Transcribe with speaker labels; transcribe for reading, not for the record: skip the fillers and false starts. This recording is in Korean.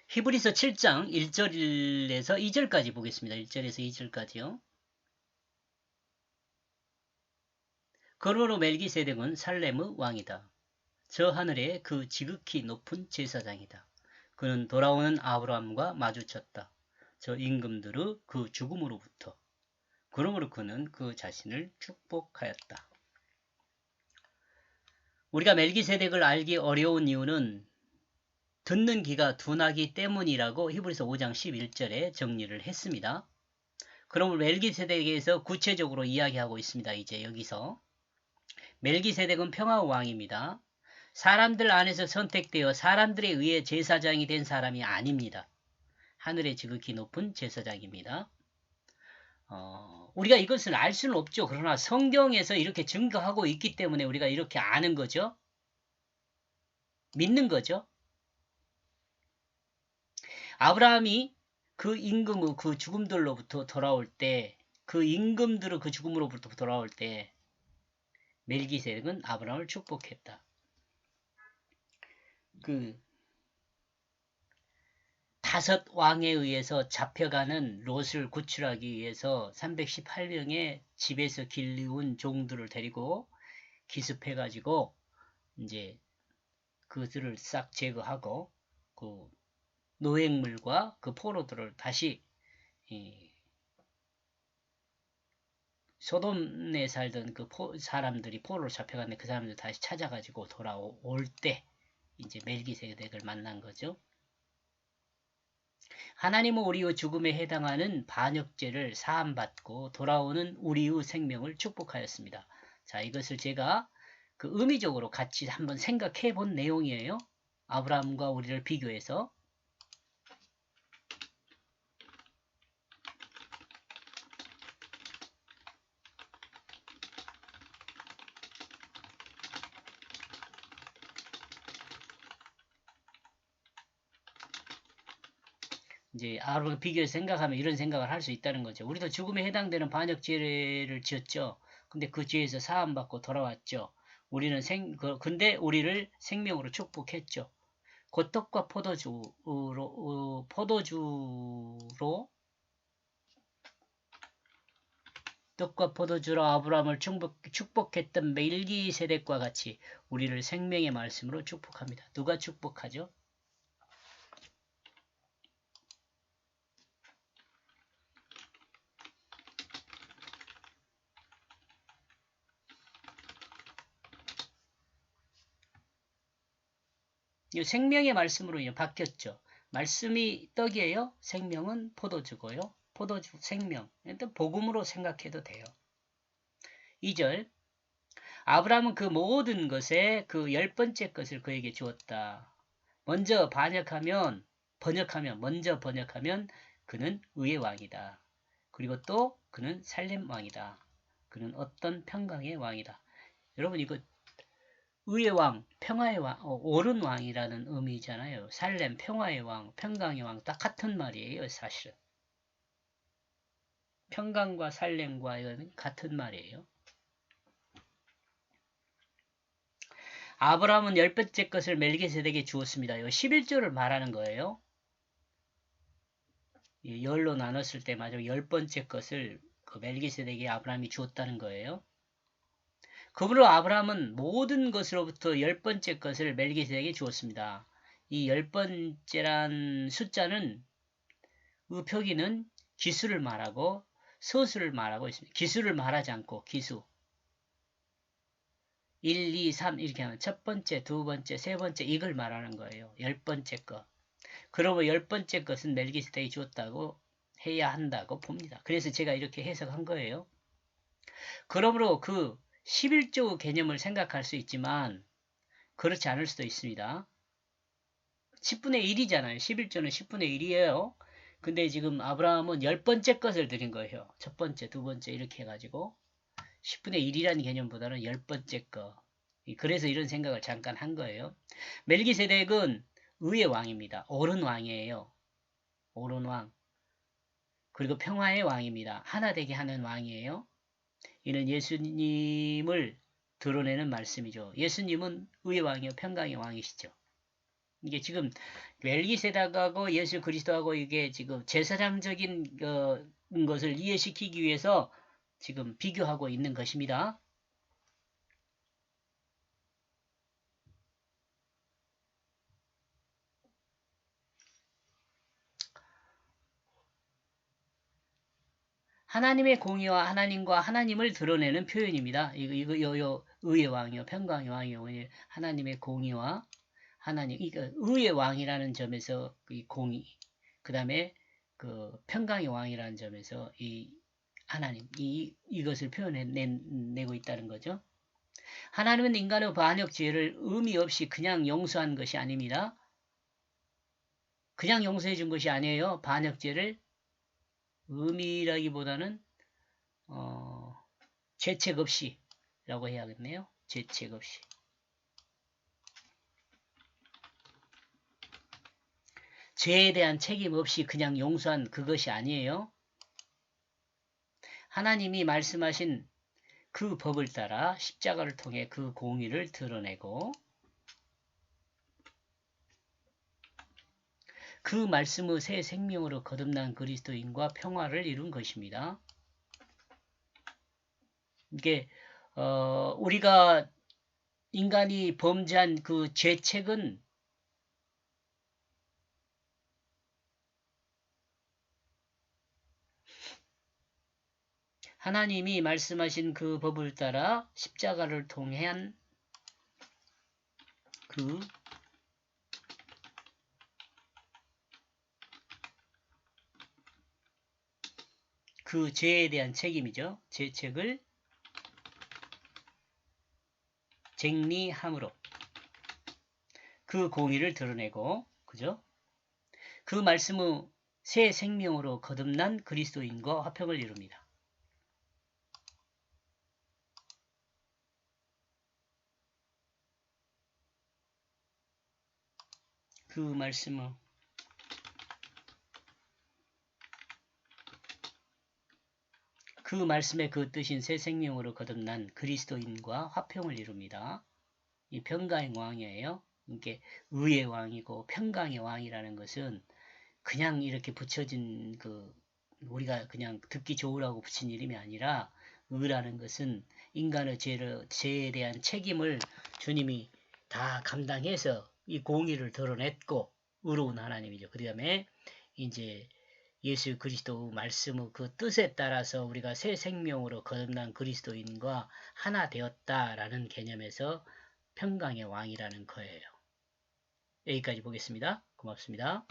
Speaker 1: 히브리서 7장 1절에서 2절까지 보겠습니다. 1절에서 2절까지요. 그러므로 멜기세덱은 살렘의 왕이다. 저 하늘에 그 지극히 높은 제사장이다. 그는 돌아오는 아브라함과 마주쳤다. 저 임금들의 그 죽음으로부터. 그러므로 그는 그 자신을 축복하였다. 우리가 멜기세덱을 알기 어려운 이유는 듣는 귀가 둔하기 때문이라고 히브리서 5장 11절에 정리를 했습니다. 그럼 멜기세덱에서 구체적으로 이야기하고 있습니다. 이제 여기서 멜기세덱은 평화의 왕입니다. 사람들 안에서 선택되어 사람들에 의해 제사장이 된 사람이 아닙니다. 하늘의 지극히 높은 제사장입니다. 우리가 이것을 알 수는 없죠. 그러나 성경에서 이렇게 증거하고 있기 때문에 우리가 이렇게 아는 거죠. 믿는 거죠. 아브라함이 그 임금의 그 죽음들로부터 돌아올 때, 그 임금들의 그 죽음으로부터 돌아올 때 멜기세덱은 아브라함을 축복했다. 그 다섯 왕에 의해서 잡혀가는 롯을 구출하기 위해서 318명의 집에서 길리운 종들을 데리고 기습해가지고 이제 그들을 싹 제거하고 그 노획물과 그 포로들을 다시 소돔에 살던 그 사람들이 포로로 잡혀갔는데 그 사람들 다시 찾아가지고 돌아올 때 이제 멜기세덱을 만난 거죠. 하나님은 우리의 죽음에 해당하는 반역죄를 사함받고 돌아오는 우리의 생명을 축복하였습니다. 자, 이것을 제가 그 의미적으로 같이 한번 생각해 본 내용이에요. 아브라함과 우리를 비교해서. 이제 아브라함과 비교해서 생각하면 이런 생각을 할 수 있다는 거죠. 우리도 죽음에 해당되는 반역죄를 지었죠. 근데 그 죄에서 사함받고 돌아왔죠. 우리는 근데 우리를 생명으로 축복했죠. 곧 떡과 떡과 포도주로 아브라함을 축복했던 멜기세덱과 같이 우리를 생명의 말씀으로 축복합니다. 누가 축복하죠? 이 생명의 말씀으로 바뀌었죠. 말씀이 떡이에요. 생명은 포도주고요. 포도주 생명. 일단 복음으로 생각해도 돼요. 2절 아브라함은 그 모든 것에 그 10번째 것을 그에게 주었다. 먼저 번역하면 그는 의의 왕이다. 그리고 또 그는 살렘 왕이다. 그는 어떤 평강의 왕이다. 여러분 이거 의의 왕, 평화의 왕, 옳은 왕이라는 의미잖아요. 살렘, 평화의 왕, 평강의 왕 딱 같은 말이에요. 사실은. 평강과 살렘과 이거는 같은 말이에요. 아브라함은 10번째 것을 멜기세덱에게 주었습니다. 이거 11조를 말하는 거예요. 열로 나눴을 때 마지막 10번째 것을 그 멜기세덱에게 아브라함이 주었다는 거예요. 그러므로 아브라함은 모든 것으로부터 10번째 것을 멜기세덱에게 주었습니다. 이 10번째란 숫자는 그 표기는 기수를 말하고 서수를 말하고 있습니다. 기수를 말하지 않고 기수. 1, 2, 3 이렇게 하면 첫 번째, 두 번째, 세 번째 이걸 말하는 거예요. 10번째 것. 그러면 10번째 것은 멜기세덱이 주었다고 해야 한다고 봅니다. 그래서 제가 이렇게 해석한 거예요. 그러므로 그 11조 개념을 생각할 수 있지만 그렇지 않을 수도 있습니다. 10분의 1이잖아요. 11조는 10분의 1이에요. 근데 지금 아브라함은 10번째 것을 드린 거예요. 첫 번째, 두 번째 이렇게 해가지고 10분의 1이라는 개념보다는 10번째 거. 그래서 이런 생각을 잠깐 한 거예요. 멜기세덱은 의의 왕입니다. 옳은 왕이에요. 옳은 왕. 그리고 평화의 왕입니다. 하나 되게 하는 왕이에요. 이는 예수님을 드러내는 말씀이죠. 예수님은 의의 왕이요 평강의 왕이시죠. 이게 지금 멜기세덱하고 예수 그리스도하고 이게 지금 제사장적인 것을 이해시키기 위해서 지금 비교하고 있는 것입니다. 하나님의 공의와 하나님과 하나님을 드러내는 표현입니다. 이거 의의 왕이요, 평강의 왕이요, 하나님의 공의와 하나님, 이거 의의 왕이라는 점에서 이 공의, 그 다음에 그 평강의 왕이라는 점에서 이 하나님, 이것을 표현해내고 있다는 거죠. 하나님은 인간의 반역 죄를 의미 없이 그냥 용서한 것이 아닙니다. 그냥 용서해 준 것이 아니에요. 반역 죄를 의미라기보다는 죄책 없이 라고 해야겠네요. 죄책 없이. 죄에 대한 책임 없이 그냥 용서한 그것이 아니에요. 하나님이 말씀하신 그 법을 따라 십자가를 통해 그 공의를 드러내고 그 말씀의 새 생명으로 거듭난 그리스도인과 평화를 이룬 것입니다. 이게 우리가 인간이 범죄한 그 죄책은 하나님이 말씀하신 그 법을 따라 십자가를 통한 그 죄에 대한 책임이죠. 죄책을 쟁리함으로 그 공의를 드러내고, 그죠? 그 말씀의 새 생명으로 거듭난 그리스도인과 화평을 이룹니다. 그 말씀의 그 말씀의 그 뜻인 새 생명으로 거듭난 그리스도인과 화평을 이룹니다. 이 평강의 왕이에요. 이게 의의 왕이고 평강의 왕이라는 것은 그냥 이렇게 붙여진 우리가 그냥 듣기 좋으라고 붙인 이름이 아니라 의라는 것은 인간의 죄에 대한 책임을 주님이 다 감당해서 이 공의를 드러냈고 의로운 하나님이죠. 그 다음에 이제 예수 그리스도 말씀의 그 뜻에 따라서 우리가 새 생명으로 거듭난 그리스도인과 하나 되었다라는 개념에서 평강의 왕이라는 거예요. 여기까지 보겠습니다. 고맙습니다.